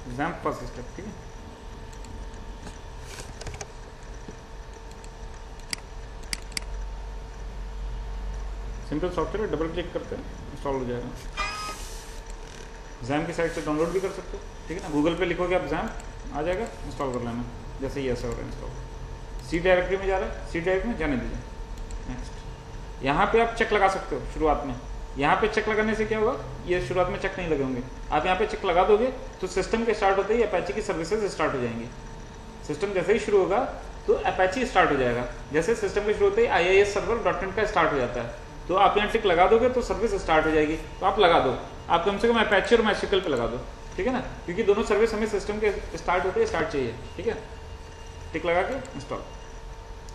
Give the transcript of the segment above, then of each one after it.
XAMPP first step, ठीक है। Simple software, double click करते हैं इंस्टॉल हो जाएगा। XAMPP की साइट से डाउनलोड भी कर सकते हो, ठीक है ना। गूगल पे लिखोगे आप XAMPP, आ जाएगा, इंस्टॉल कर लेना। जैसे ही ऐसा हो रहा है इंस्टॉल, सी डायरेक्टरी में जा रहा है, सी डायरेक्टरी में जाने दीजिए। नेक्स्ट, यहाँ पे आप चेक लगा सकते हो शुरुआत में। यहाँ पे चेक लगाने से क्या होगा, ये शुरुआत में चेक नहीं लगे होंगे, आप यहाँ पे चेक लगा दोगे तो सिस्टम के स्टार्ट होते ही अपैची की सर्विसेज स्टार्ट हो जाएंगी। सिस्टम जैसे ही शुरू होगा तो अपैची स्टार्ट हो जाएगा। जैसे सिस्टम के शुरू होते ही IIS सर्वर .NET का स्टार्ट हो जाता है, तो आप यहाँ टिक लगा दोगे तो सर्विस स्टार्ट हो जाएगी। तो आप लगा दो, आप कम से कम अपैची और MySQL पे लगा दो, ठीक है ना, क्योंकि दोनों सर्विस हमें सिस्टम के स्टार्ट होते ही स्टार्ट चाहिए, ठीक है। टिक लगा के इंस्टॉल,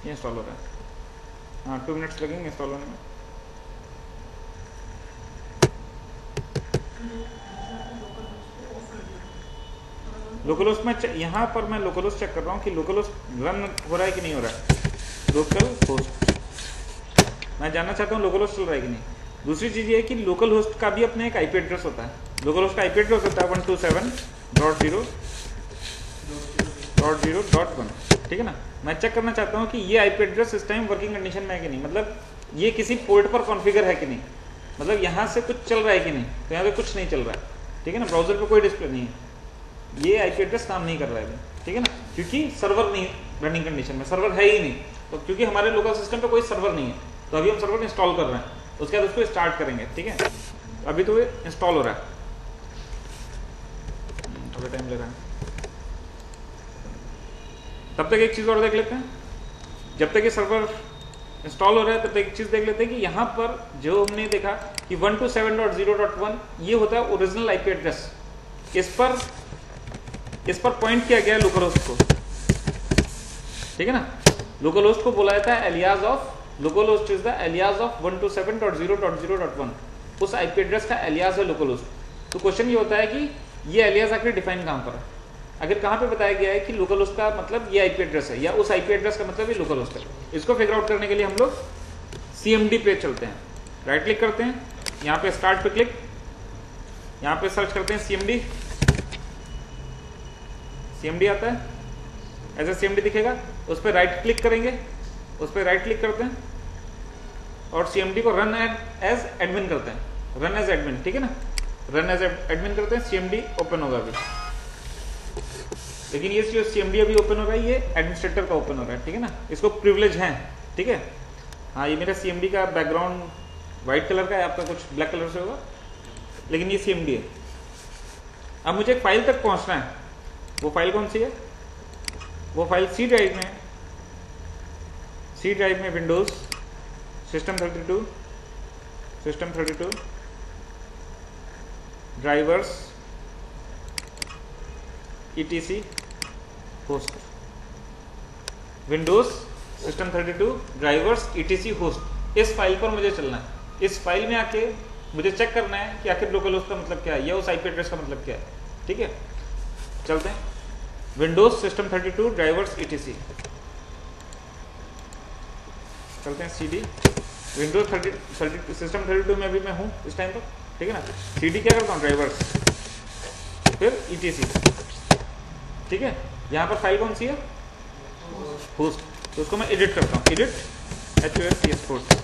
ये इंस्टॉल हो रहा है। हाँ 2 मिनट्स लगेंगे इंस्टॉल होने में। लोकल होस्ट में यहाँ पर मैं लोकल होस्ट चेक कर रहा हूँ कि लोकल होस्ट रन हो रहा है कि नहीं हो रहा है। लोकल होस्ट मैं जानना चाहता हूँ लोकल होस्ट चल रहा है कि नहीं। दूसरी चीज़ ये है कि लोकल होस्ट का भी अपने एक IP एड्रेस होता है। लोकल होस्ट का IP एड्रेस होता है 127.0.0.1, ठीक है ना। मैं चेक करना चाहता हूँ कि ये IP एड्रेस इस टाइम वर्किंग कंडीशन में है कि नहीं, मतलब ये किसी पोर्ट पर कॉन्फ़िगर है कि नहीं, मतलब यहाँ से कुछ चल रहा है कि नहीं। तो यहाँ पे कुछ नहीं चल रहा है, ठीक है ना, ब्राउजर पे कोई डिस्प्ले नहीं है, ये IP एड्रेस काम नहीं कर रहा है, ठीक है ना, क्योंकि सर्वर नहीं रनिंग कंडीशन में, सर्वर है ही नहीं। तो क्योंकि हमारे लोकल सिस्टम पे कोई सर्वर नहीं है, तो अभी हम सर्वर इंस्टॉल कर रहे हैं, उसके बाद उसको स्टार्ट करेंगे, ठीक है। अभी तो ये इंस्टॉल हो रहा है, थोड़ा टाइम ले रहा है। तब तक एक चीज़ और देख लेते हैं, जब तक ये सर्वर इंस्टॉल हो रहा है तब तक एक चीज़ देख लेते हैं कि यहाँ पर जो हमने देखा कि 127.0.1 ये होता है ओरिजिनल IP एड्रेस। इस पर पॉइंट किया गया है लोकल होस्ट को, ठीक है ना। लोकल होस्ट को बोला जाता है alias of, local host is the alias of 127.0.0.1, उस IP एड्रेस का एलियास है लोकल होस्ट। तो क्वेश्चन ये होता है कि ये एलियास आखिर डिफाइन कहाँ पर है, आखिर कहाँ पे बताया गया है कि लोकल होस्ट का मतलब ये IP एड्रेस है या उस IP एड्रेस का मतलब ये लोकल होस्ट है। इसको फिगर आउट करने के लिए हम लोग CMD पे चलते हैं, राइट क्लिक करते हैं, यहाँ पे स्टार्ट पे क्लिक, यहाँ पे सर्च करते हैं CMD आता है, ऐसा CMD दिखेगा, उस पर राइट क्लिक करेंगे, उस पर राइट क्लिक करते हैं और CMD को रन एज एडमिन करते हैं, रन एज एडमिन, ठीक है ना, रन एज एडमिन करते हैं। CMD ओपन होगा अभी, लेकिन ये जो CMD अभी ओपन हो रहा है ये एडमिनिस्ट्रेटर का ओपन हो रहा है, ठीक है ना, इसको प्रिविलेज है, ठीक है। हाँ ये मेरा CMD का बैकग्राउंड व्हाइट कलर का है, आपका कुछ ब्लैक कलर से होगा, लेकिन ये CMD है। अब मुझे एक फाइल तक पहुंचना है, वो फाइल कौन सी है, वो फाइल C ड्राइव में Windows system 32 drivers etc host, Windows system 32 drivers etc host, इस फाइल पर मुझे चलना है। इस फाइल में आके मुझे चेक करना है कि आखिर लोकल होस्ट का मतलब क्या है या उस IP एड्रेस का मतलब क्या है, ठीक है। चलते हैं विंडोज सिस्टम 32 ड्राइवर्स etc, चलते हैं CD विंडोज 32 सिस्टम 32 में अभी मैं हूँ इस टाइम पर, ठीक है ना। CD क्या करता हूँ, ड्राइवर्स फिर etc, ठीक है। यहाँ पर फाइल कौन सी है, होस्ट, तो उसको मैं एडिट करता हूँ, एडिट HOST होस्ट,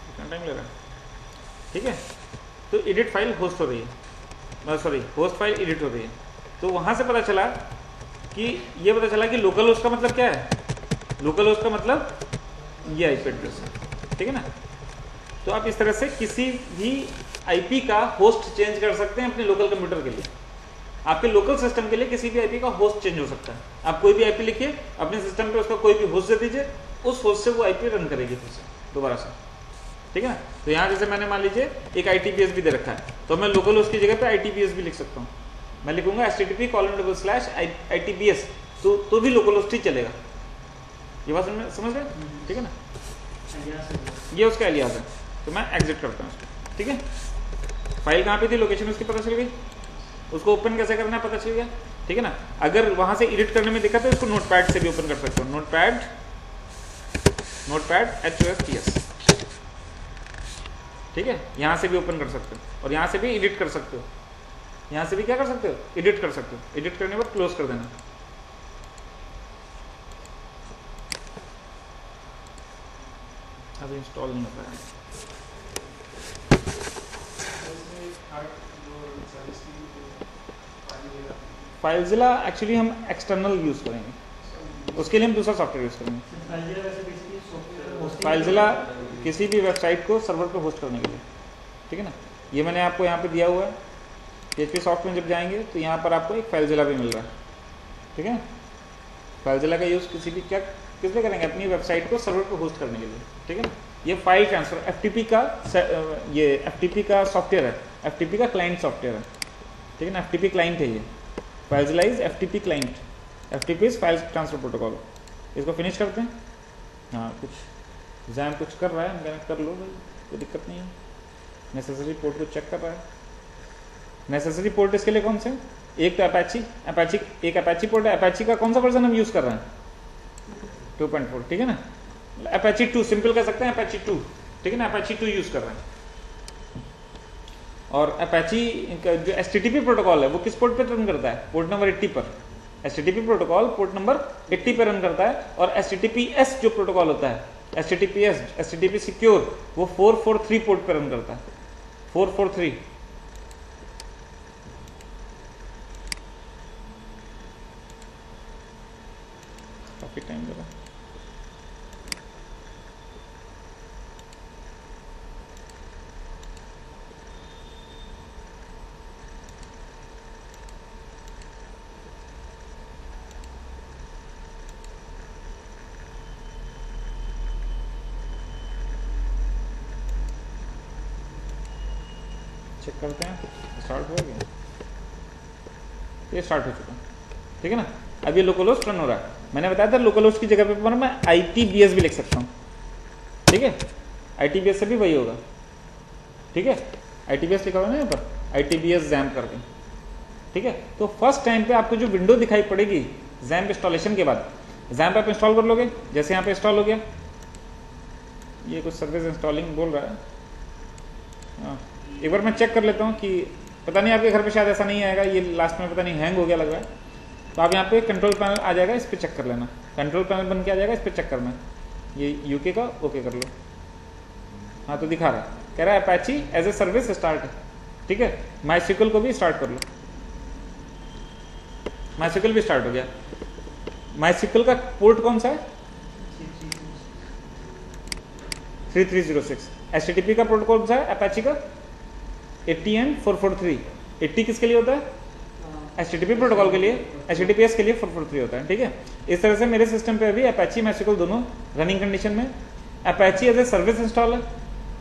कितना टाइम ले रहा है, ठीक है। तो एडिट फाइल होस्ट हो रही है, सॉरी होस्ट फाइल एडिट हो रही है। तो वहां से पता चला कि ये पता चला कि लोकल होस्ट का मतलब क्या है, लोकल होस्ट का मतलब ये IP एड्रेस है, ठीक है ना। तो आप इस तरह से किसी भी IP का होस्ट चेंज कर सकते हैं अपने लोकल कंप्यूटर के लिए। आपके लोकल सिस्टम के लिए किसी भी IP का होस्ट चेंज हो सकता है। आप कोई भी IP लिखिए अपने सिस्टम पे, उसका कोई भी होस्ट दे दीजिए, उस होस्ट से वो IP रन करेगी फिर से दोबारा से, ठीक है ना। तो यहाँ जैसे मैंने मान लीजिए एक ITPS भी दे रखा है, तो मैं लोकल होस्ट की जगह पे ITPS भी लिख सकता हूँ। मैं लिखूंगा http://ITPS, तो भी लोकल होस्ट ही चलेगा। ये बात समझ रहे, ठीक है ना, ये उसका एलियास है। तो मैं एग्जिट करता हूँ उसको, ठीक है। फाइल कहाँ पे थी, लोकेशन उसकी पता चल गई, उसको ओपन कैसे करना है पता चल गया, ठीक है ना। अगर वहां से एडिट करने में दिक्कत है तो इसको नोटपैड से भी ओपन कर सकते हो, नोटपैड HOSTS, ठीक है, यहाँ से भी ओपन कर सकते हो और यहाँ से भी एडिट कर सकते हो, यहाँ से भी क्या कर सकते हो, एडिट कर सकते हो। एडिट करने पर क्लोज कर देना। अभी इंस्टॉल नहीं होता है। फाइलजिला एक्चुअली हम एक्सटर्नल यूज़ करेंगे, उसके लिए हम दूसरा सॉफ्टवेयर यूज़ करेंगे। फाइलजिला किसी भी वेबसाइट को सर्वर पे होस्ट करने के लिए, ठीक है ना। ये मैंने आपको यहाँ पे दिया हुआ है, PHP सॉफ्ट में जब जाएंगे तो यहाँ पर आपको एक फाइलजिला भी मिल रहा है, ठीक है। फाइलजिला का यूज़ किसी भी क्या किस लिए करेंगे, अपनी वेबसाइट को सर्वर पे होस्ट करने के लिए, ठीक है ना। ये फाइल ट्रांसफर FTP का सॉफ्टवेयर है, FTP का क्लाइंट सॉफ्टवेयर है, ठीक है ना। FTP क्लाइंट है ये, FileZilla is FTP client, FTP is file transfer protocol. इसको फिनिश करते हैं। हाँ, कुछ जैम कुछ कर रहा है, मैंने कर लो भाई, कोई दिक्कत नहीं है। नेसेसरी पोर्ट को चेक कर रहा है। नेसेसरी पोर्ट इसके लिए कौन से, एक तो अपैची एक अपैची पोर्ट है। अपैची का कौन सा वर्जन हम यूज़ कर रहे हैं, 2.4, ठीक है ना। अपैची 2 सिंपल कर सकते हैं, अपैची 2, ठीक है ना। अपैची 2 यूज़ कर रहे हैं। और अपैची का जो HTTP प्रोटोकॉल है वो किस पोर्ट पे रन करता है, पोर्ट नंबर 80 पर। HTTP प्रोटोकॉल पोर्ट नंबर 80 पे रन करता है। और HTTPS जो प्रोटोकॉल होता है, HTTP सिक्योर, वो 443 पोर्ट पे रन करता है, 443। काफी टाइम लगा। चेक करते हैं, स्टार्ट हो गया, ये स्टार्ट हो चुका, ठीक है ना। अब ये लोकल रन हो रहा है। मैंने बताया था लोकल होस्ट की जगह पे मैं IPBS भी लिख सकता हूँ, ठीक है। ITBS से भी वही होगा, ठीक है। ITBS लिखा हुआ है ना यहाँ पर, ITBS XAMPP करके, ठीक है। तो फर्स्ट टाइम पे आपको जो विंडो दिखाई पड़ेगी XAMPP इंस्टॉलेशन के बाद, XAMPP आप इंस्टॉल कर लोगे। जैसे यहाँ पे इंस्टॉल हो गया, ये कुछ सर्विस इंस्टॉलिंग बोल रहा है। हाँ, एक बार मैं चेक कर लेता हूँ कि पता नहीं आपके घर पे शायद ऐसा नहीं आएगा, ये लास्ट में पता नहीं हैंग हो गया लग रहा है। तो आप यहाँ पे कंट्रोल पैनल आ जाएगा, इस पर चेक कर लेना। कंट्रोल पैनल बन के आ जाएगा, इस पर चेक करना है। ये UK का ओके कर लो। हाँ, तो दिखा रहा है, कह रहा है Apache as a service start है, ठीक है। MySQL को भी स्टार्ट कर लो। MySQL भी स्टार्ट हो गया। MySQL का पोर्ट कौन सा है, 3306। HTTP का पोर्ट कौन सा है अपैची का, 80 and 443। 80 किसके लिए होता है, HTTP प्रोटोकॉल के लिए, HTTPS के लिए 443 होता है, ठीक है। इस तरह से मेरे सिस्टम पे अभी अपैची MySQL दोनों रनिंग कंडीशन में। Apache as a service install है,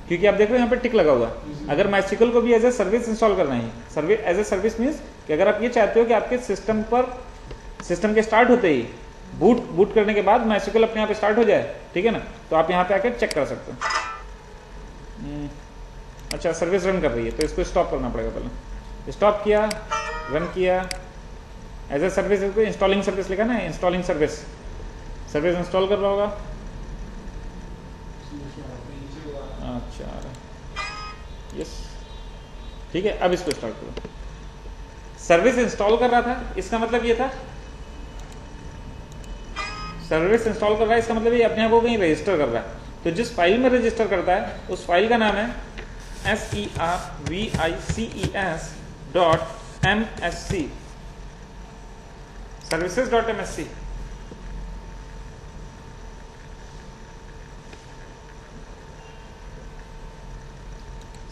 क्योंकि आप देख रहे हो यहाँ पे टिक लगा हुआ है। अगर MySQL को भी एज ए सर्विस इंस्टॉल करना है, service as a service means कि अगर आप ये चाहते हो कि आपके सिस्टम पर, सिस्टम के स्टार्ट होते ही बूट करने के बाद MySQL अपने आप स्टार्ट हो जाए, ठीक है ना, तो आप यहाँ पे आकर चेक कर सकते हो। अच्छा, सर्विस रन कर रही है तो इसको स्टॉप करना पड़ेगा। पहले स्टॉप किया, रन किया, एज ए सर्विस, इसको इंस्टॉलिंग सर्विस लिखा ना, इंस्टॉलिंग सर्विस, सर्विस इंस्टॉल कर रहा होगा। अच्छा, यस, ठीक है। अब इसको स्टार्ट करो। सर्विस इंस्टॉल कर रहा था, इसका मतलब ये था, सर्विस इंस्टॉल कर रहा है इसका मतलब ये अपने आप को कहीं रजिस्टर कर रहा है। तो जिस फाइल में रजिस्टर करता है उस फाइल का नाम है services.msc, services.msc।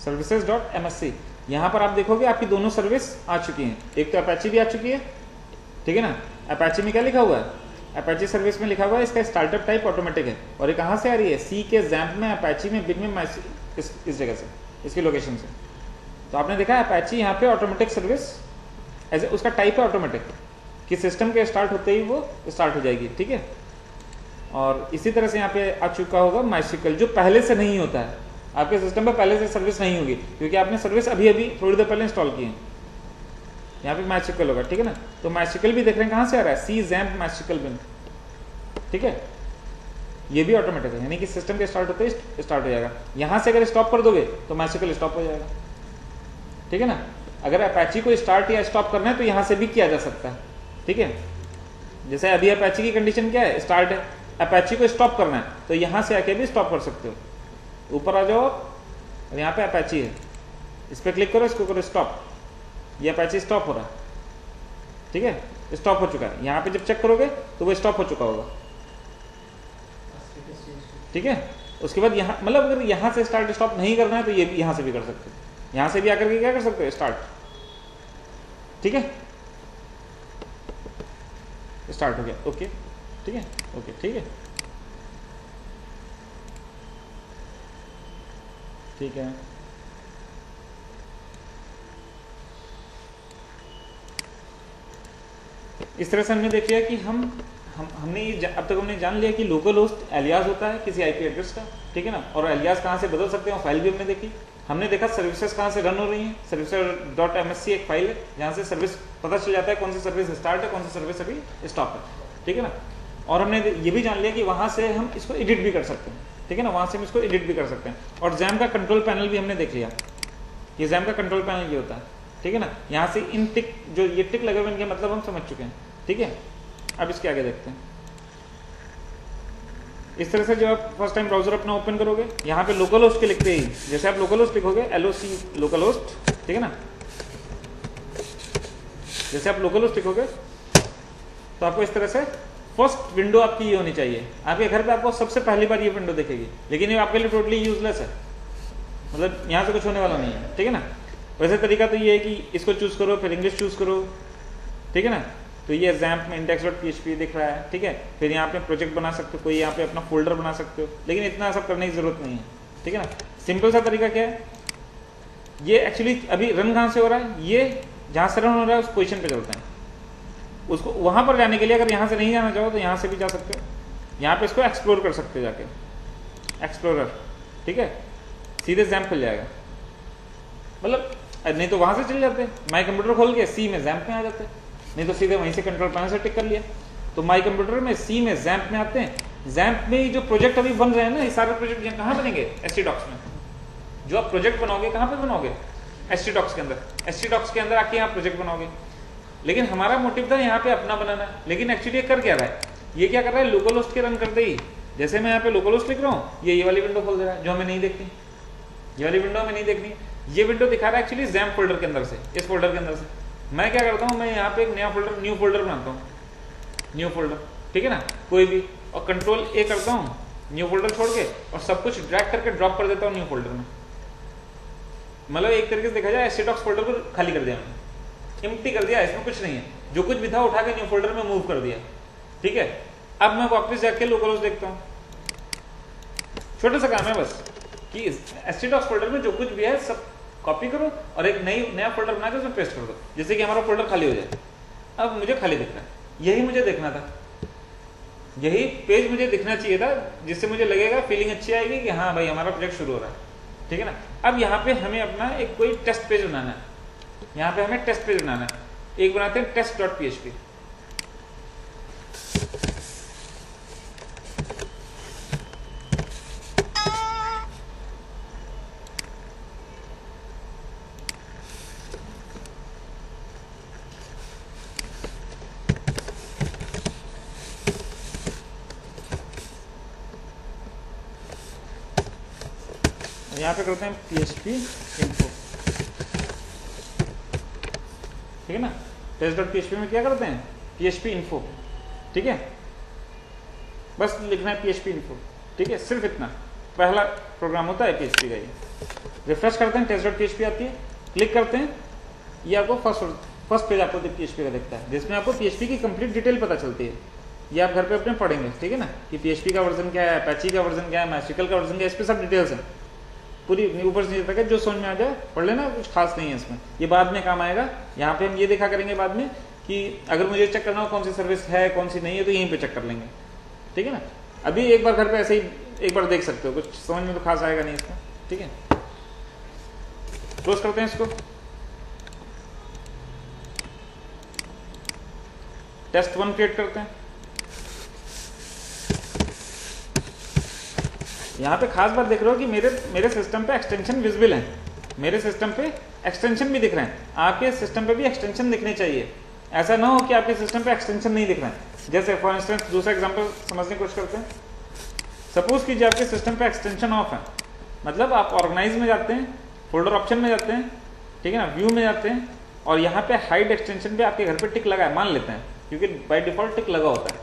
services.msc। यहां पर आप देखोगे आपकी दोनों सर्विस आ चुकी हैं। एक तो अपैची भी आ चुकी है, ठीक है ना। अपैची में क्या लिखा हुआ है, अपैची सर्विस में लिखा हुआ है इसका स्टार्टअप टाइप ऑटोमेटिक है। और ये कहां से आ रही है, C के XAMPP में, अपैची में, बिग में, इस जगह से, इसकी लोकेशन से। तो आपने देखा है अपैची यहाँ पे ऑटोमेटिक सर्विस एज उसका टाइप है ऑटोमेटिक, कि सिस्टम के स्टार्ट होते ही वो स्टार्ट हो जाएगी, ठीक है। और इसी तरह से यहाँ पे आ चुका होगा MySQL, जो पहले से नहीं होता है आपके सिस्टम पे, पहले से सर्विस नहीं होगी क्योंकि आपने सर्विस अभी अभी थोड़ी देर पहले इंस्टॉल की है। यहाँ पे MySQL होगा, ठीक है ना। तो MySQL भी देख रहे हैं कहाँ से आ रहा है, C XAMPP MySQL bin, ठीक है। ये भी ऑटोमेटिक है, यानी कि सिस्टम के स्टार्ट होते ही स्टार्ट हो जाएगा। यहाँ से अगर स्टॉप कर दोगे तो MySQL स्टॉप हो जाएगा, ठीक है ना। अगर अपैची को स्टार्ट या स्टॉप करना है तो यहाँ से भी किया जा सकता है, ठीक है। जैसे अभी अपैची की कंडीशन क्या है, स्टार्ट है, अपैची को स्टॉप करना है तो यहाँ से आके भी स्टॉप कर सकते हो। ऊपर आ जाओ और यहाँ पे अपैची है, इस पर क्लिक करो, इसको करो स्टॉप, ये अपैची स्टॉप हो रहा है, ठीक है, स्टॉप हो चुका है। यहाँ पे जब चेक करोगे तो वो स्टॉप हो चुका होगा, ठीक है। उसके बाद यहाँ मतलब अगर यहाँ से स्टार्ट स्टॉप नहीं करना है तो ये भी यहाँ से भी कर सकते हो, यहाँ से भी आकर के क्या कर सकते हो, स्टार्ट, ठीक है, स्टार्ट हो गया, ओके, ठीक है, ओके, ठीक है, ठीक है। इस तरह से हमने देख लिया कि हमने ये अब तक हमने जान लिया कि लोकल होस्ट एलियास होता है किसी आईपी एड्रेस का, ठीक है ना, और एलियास कहाँ से बदल सकते हैं, फाइल भी हमने देखी। हमने देखा सर्विसेज कहाँ से रन हो रही हैं, services.msc एक फाइल है जहाँ से सर्विस पता चल जाता है कौन सी सर्विस स्टार्ट है, कौन सी सर्विस अभी स्टॉप है, ठीक है ना। और हमने ये भी जान लिया कि वहाँ से हम इसको एडिट भी कर सकते हैं, ठीक है ना, वहाँ से हम इसको एडिट भी कर सकते हैं। और जैम का कंट्रोल पैनल भी हमने देख लिया, ये जैम का कंट्रोल पैनल ये होता है, ठीक है ना। यहाँ से इन टिक जो ये टिक लगे हुए इनके मतलब हम समझ चुके हैं, ठीक है। अब इसके आगे देखते हैं। इस तरह से जब आप फर्स्ट टाइम ब्राउजर अपना ओपन करोगे, यहाँ पे लोकल होस्ट के लिखते ही जैसे आप लोकल होस्ट लिखोगे LOC लोकल होस्ट, ठीक है ना, जैसे आप लोकल होस्ट लिखोगे तो आपको इस तरह से फर्स्ट विंडो आपकी ये होनी चाहिए। आपके घर पे आपको सबसे पहली बार ये विंडो दिखेगी, लेकिन ये आपके लिए टोटली यूजलेस है, मतलब यहाँ से कुछ होने वाला नहीं है, ठीक है ना। वैसे तरीका तो ये है कि इसको चूज करो, फिर इंग्लिश चूज करो, ठीक है ना। तो ये XAMPP में index.php दिख रहा है, ठीक है। फिर यहाँ पे प्रोजेक्ट बना सकते हो, कोई यहाँ पे अपना फोल्डर बना सकते हो, लेकिन इतना सब करने की जरूरत नहीं है, ठीक है ना। सिंपल सा तरीका क्या है, ये एक्चुअली अभी रन कहाँ से हो रहा है, ये जहाँ से रन हो रहा है उस पोजिशन पे चलते हैं। उसको वहां पर जाने के लिए अगर यहाँ से नहीं जाना चाहो तो यहाँ से भी जा सकते हो, यहाँ पे इसको एक्सप्लोर कर सकते हो जाके, एक्सप्लोरर, ठीक है, सीधे XAMPP खुल जाएगा। मतलब नहीं तो वहां से चले जाते, माई कंप्यूटर खोल के सी में XAMPP में आ जाते, नहीं तो सीधे वहीं से कंट्रोल पैनल से टिक कर लिया। तो माई कंप्यूटर में सी में XAMPP में आते हैं। XAMPP में जो प्रोजेक्ट अभी बन रहे हैं ना, ये सारे प्रोजेक्ट कहाँ बनेंगे, htdocs में। जो आप प्रोजेक्ट बनाओगे कहाँ पे बनाओगे, htdocs के अंदर, htdocs के अंदर आके यहाँ प्रोजेक्ट बनाओगे। लेकिन हमारा मोटिव था यहाँ पे अपना बनाना, लेकिन एक्चुअली ये कर क्या रहा है, ये क्या कर रहा है, लोकल होस्ट के रन करते ही जैसे मैं यहाँ पे लोकल होस्ट लिख रहा हूँ, ये वाली विंडो खोल दे रहा है जो हमें नहीं देखनी, ये वाली विंडो हमें नहीं देखनी। ये विंडो दिखा रहा है एक्चुअली XAMPP फोल्डर के अंदर से, इस फोल्डर के अंदर से। मैं क्या करता हूँ, मैं यहाँ पे एक नया फोल्डर, न्यू फोल्डर बनाता हूँ, न्यू फोल्डर, ठीक है ना, कोई भी, और कंट्रोल A करता हूँ, न्यू फोल्डर छोड़ के, और सब कुछ ड्रैग करके ड्रॉप कर देता हूँ न्यू फोल्डर में। मतलब एक तरीके से देखा जाए htdocs फोल्डर को खाली कर दिया मैंने, एम्प्टी कर दिया, इसमें कुछ नहीं है, जो कुछ भी था उठा के न्यू फोल्डर में मूव कर दिया, ठीक है। अब मैं वापस जाके लोकल होस्ट देखता हूँ, छोटा सा काम है बस कि htdocs फोल्डर में जो कुछ भी है सब कॉपी करो और एक नया फोल्डर बना के उसमें पेस्ट कर दो, जिससे कि हमारा फोल्डर खाली हो जाए। अब मुझे खाली दिख रहा है, यही मुझे देखना था, यही पेज मुझे दिखना चाहिए था, जिससे मुझे लगेगा, फीलिंग अच्छी आएगी कि हाँ भाई हमारा प्रोजेक्ट शुरू हो रहा है, ठीक है ना। अब यहाँ पे हमें अपना एक कोई टेस्ट पेज बनाना है, यहाँ पे हमें टेस्ट पेज बनाना है। एक बनाते हैं test.php, यहाँ पे करते हैं php info, ठीक है ना। test.php में क्या करते हैं, php info, ठीक है, बस लिखना है php info, ठीक है, सिर्फ इतना पहला प्रोग्राम होता है php का। ये रिफ्रेश करते हैं, test.php आती है, क्लिक करते हैं, ये आपको फर्स्ट पेज आपको php का दिखता है, जिसमें आपको php की कंप्लीट डिटेल पता चलती है। ये आप घर पे अपने पढ़ेंगे, ठीक है ना, कि php का वर्जन क्या है, apache का वर्जन क्या है, MySQL का वर्जन क्या है, इस पे सब डिटेल्स हैं पूरी, ऊपर से नीचे तक है, जो समझ में आ जाए पढ़ लेना, कुछ खास नहीं है इसमें, ये बाद में काम आएगा। यहाँ पे हम ये देखा करेंगे बाद में कि अगर मुझे चेक करना हो कौन सी सर्विस है कौन सी नहीं है, तो यहीं पे चेक कर लेंगे, ठीक है ना। अभी एक बार घर पे ऐसे ही एक बार देख सकते हो, कुछ समझ में तो खास आएगा नहीं इसमें, ठीक है। क्लोज करते हैं इसको, test1 क्रिएट करते हैं, यहाँ पे खास बात देख रहे हो कि मेरे सिस्टम पे एक्सटेंशन विजिबल है, मेरे सिस्टम पे एक्सटेंशन भी दिख रहे हैं। आपके सिस्टम पे भी एक्सटेंशन दिखने चाहिए, ऐसा ना हो कि आपके सिस्टम पे एक्सटेंशन नहीं दिख रहे हैं। जैसे फॉर इंस्टेंस दूसरा एग्जांपल समझने की कोशिश करते हैं। सपोज कीजिए आपके सिस्टम पे एक्सटेंशन ऑफ है, मतलब आप ऑर्गेनाइज में जाते हैं, फोल्डर ऑप्शन में जाते हैं, ठीक है ना, व्यू में जाते हैं, और यहाँ पे हाइड एक्सटेंशन पे आपके घर पे टिक लगा है, मान लेते हैं, क्योंकि बाय डिफॉल्ट टिक लगा होता है।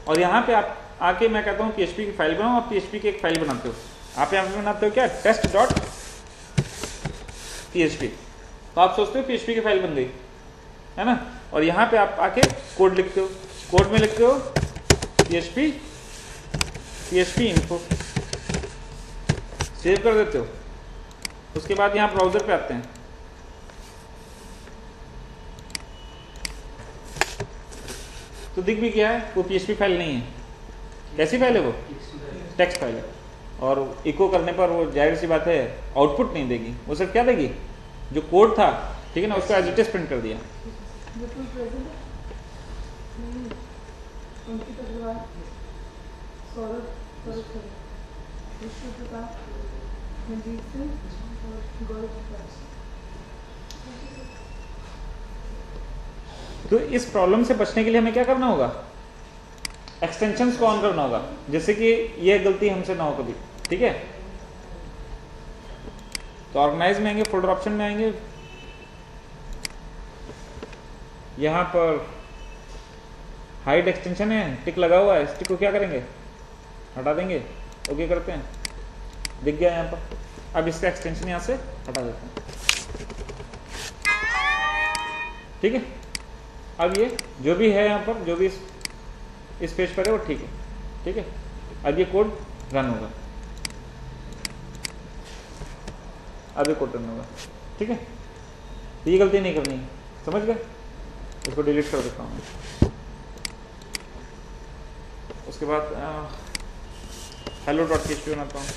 और यहाँ पे आप आके मैं कहता हूँ PHP की फाइल बनाओ, आप PHP की एक फाइल बनाते हो, आप यहाँ पे बनाते हो क्या, test.php, तो आप सोचते हो PHP की फाइल बन गई, है ना। और यहाँ पे आप आके कोड लिखते हो, कोड में लिखते हो PHP info, सेव कर देते हो। उसके बाद यहाँ ब्राउजर पे आते हैं, तो दिख भी क्या है, वो PHP फाइल नहीं है। कैसी फाइल है वो, टेक्स्ट फाइल है। और इको करने पर वो जाहिर सी बात है आउटपुट नहीं देगी, वो सिर्फ क्या देगी, जो कोड था, ठीक है ना, उसको एज इट इज प्रिंट कर दिया। तो इस प्रॉब्लम से बचने के लिए हमें क्या करना होगा, एक्सटेंशंस को ऑन करना होगा, जिससे कि यह गलती हमसे ना हो कभी, ठीक है। तो ऑर्गेनाइज में आएंगे, फोल्डर ऑप्शन में आएंगे, यहां पर हाइड एक्सटेंशन है, टिक लगा हुआ है, इस टिक को क्या करेंगे, हटा देंगे, ओके करते हैं, दिख गया यहां पर। अब इसका एक्सटेंशन यहां से हटा देते हैं, ठीक है। अब ये जो भी है यहाँ पर, जो भी इस पेज पर है वो ठीक है, ठीक है। अब ये कोड रन होगा, अब ये कोड रन होगा, ठीक है। तो ये गलती नहीं करनी है, समझ गए। इसको डिलीट कर देता हूँ। उसके बाद hello.php बनाता हूँ।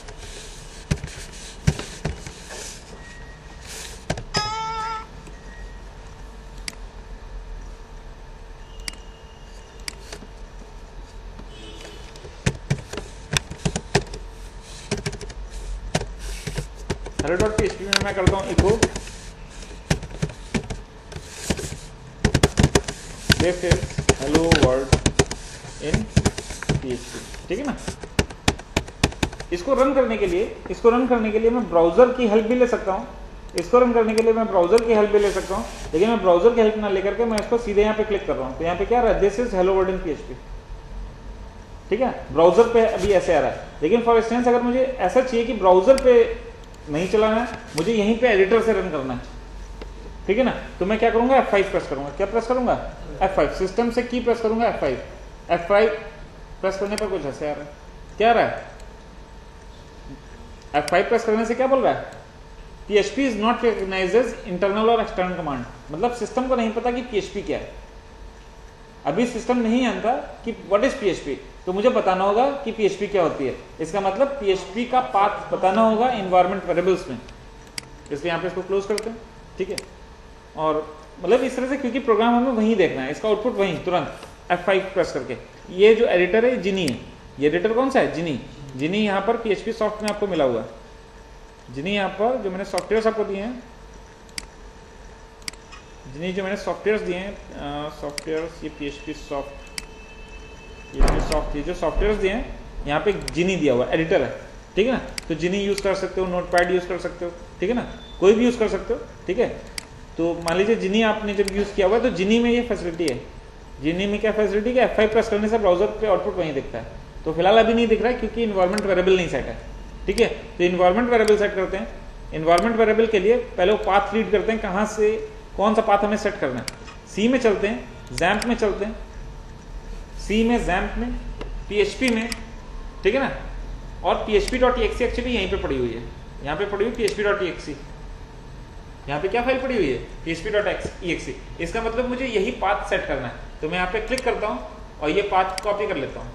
hello.php में मैं करता हूँ echo this is hello world in PHP, ठीक है ना। इसको रन करने के लिए मैं ब्राउजर की हेल्प भी ले सकता हूँ, इसको रन करने के लिए मैं ब्राउजर की हेल्प भी ले सकता हूँ, लेकिन मैं ब्राउजर की हेल्प ना लेकर के मैं इसको सीधे यहाँ पे क्लिक कर रहा हूँ। तो यहाँ पे क्या आ रहा है, this is hello world in PHP, ठीक है। ब्राउजर पे अभी ऐसे आ रहा है, लेकिन फॉर इंस्टेंस अगर मुझे ऐसा चाहिए कि ब्राउजर पे नहीं चलाना है, मुझे यहीं पे एडिटर से रन करना है, ठीक है ना, तो मैं क्या करूंगा, F5 प्रेस करूंगा। क्या प्रेस करूंगा, F5। सिस्टम से की प्रेस करूंगा, F5 प्रेस करने पर कुछ ऐसे आ रहा है, क्या आ रहा है, F5 प्रेस करने से क्या बोल रहा है, PHP is not recognises internal और एक्सटर्नल कमांड। मतलब सिस्टम को नहीं पता कि PHP क्या है, अभी सिस्टम नहीं जानता कि व्हाट इज PHP, तो मुझे बताना होगा कि PHP क्या होती है। इसका मतलब PHP का पाथ बताना होगा इन्वायरमेंट वेरिएबल्स में, इसलिए यहाँ पे इसको क्लोज करते हैं, ठीक है। और मतलब इस तरह से, क्योंकि प्रोग्राम हमें वहीं देखना है, इसका आउटपुट वहीं तुरंत F5 प्रेस करके। ये जो एडिटर है जिनी है, ये एडिटर कौन सा है, जिनी यहाँ पर PHP सॉफ्ट में आपको मिला हुआ है। जिनी यहाँ पर जो मैंने सॉफ्टवेयर आपको दिए हैं, जिनी जो मैंने सॉफ्टवेयर दिए हैं, सॉफ्टवेयर ये PHP सॉफ्ट, ये जो सॉफ्टवेयर दिए हैं यहाँ पे जिनी दिया हुआ एडिटर है, ठीक है ना। तो जिनी यूज कर सकते हो, नोटपैड यूज कर सकते हो, ठीक है ना, कोई भी यूज कर सकते हो, ठीक है। तो मान लीजिए जिनी आपने जब यूज किया हुआ है, तो जिनी में ये फैसिलिटी है। जिनी में क्या फैसिलिटी है, F5 प्रेस करने से ब्राउजर पे आउटपुट वहीं दिखता है। तो फिलहाल अभी नहीं दिख रहा है क्योंकि इन्वायरमेंट वेरिएबल नहीं सेट है, ठीक है। तो इन्वायरमेंट वेरिएबल सेट करते हैं। इन्वायरमेंट वेरिएबल के लिए पहले वो पाथ रीड करते हैं, कहाँ से कौन सा पाथ हमें सेट करना है। सी में चलते हैं, जैम्प में चलते हैं, सी में, जैम्प में, PHP में, ठीक है ना। और php.exe एक्चुअली यहीं पे पड़ी हुई है, यहाँ पे पड़ी हुई php.exe, यहाँ पे क्या फाइल पड़ी हुई है, php.exe। इसका मतलब मुझे यही पाथ सेट करना है, तो मैं यहाँ पे क्लिक करता हूँ और ये पाथ कॉपी कर लेता हूँ,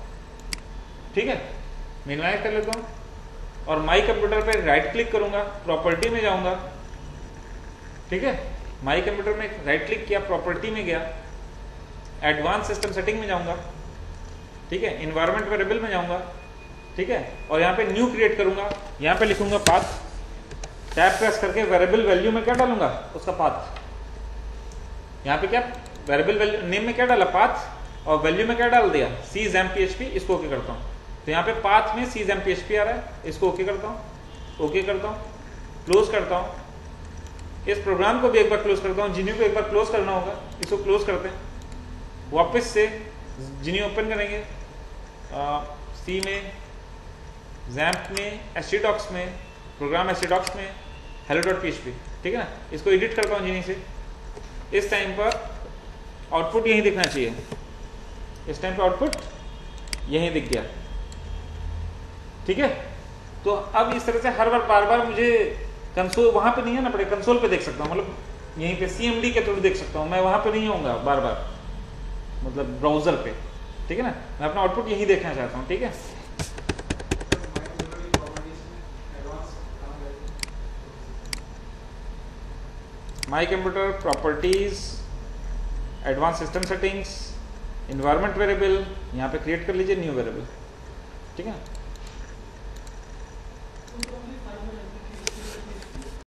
ठीक है, मिनिमाइज कर लेता हूँ और माई कंप्यूटर पे राइट क्लिक करूंगा, प्रॉपर्टी में जाऊंगा, ठीक है। माई कंप्यूटर में राइट क्लिक किया, प्रॉपर्टी में गया, एडवांस सिस्टम सेटिंग में जाऊंगा, ठीक है, इन्वायरमेंट वेरिएबल में जाऊंगा, ठीक है। और यहाँ पे न्यू क्रिएट करूंगा, यहाँ पे लिखूंगा पाथ, टैब प्रेस करके वेरिएबल वैल्यू में क्या डालूंगा, उसका पाथ। यहाँ पे क्या वेरिएबल वैल्यू नेम में क्या डाला, पाथ, और वैल्यू में क्या डाल दिया, CXAMPP। इसको ओके करता हूँ, तो यहाँ पे पाथ में CXAMPP आ रहा है, इसको ओके करता हूँ, ओके करता हूँ, क्लोज करता हूँ। इस प्रोग्राम को भी एक बार क्लोज करता हूँ, जिन्यू को एक बार क्लोज करना होगा, इसको क्लोज करते हैं। वापस से जिन्यू ओपन करेंगे, सी में, XAMPP में, htdocs में, प्रोग्राम htdocs में, hello.php, ठीक है ना। इसको एडिट करता हूँ जिन्हीं से। इस टाइम पर आउटपुट यहीं दिखना चाहिए, इस टाइम पर आउटपुट यहीं दिख गया, ठीक है। तो अब इस तरह से हर बार बार मुझे कंसोल वहां पे नहीं है ना पड़े, कंसोल पे देख सकता हूँ, मतलब यहीं पे CMD के थ्रू देख सकता हूँ, मैं वहां पे नहीं होऊंगा बार बार, मतलब ब्राउजर पे, ठीक है ना। मैं अपना आउटपुट यही देखना चाहता हूँ, ठीक है। My computer properties, advance system settings, environment variable, यहाँ पे क्रिएट कर लीजिए न्यू वेरिएबल, ठीक है।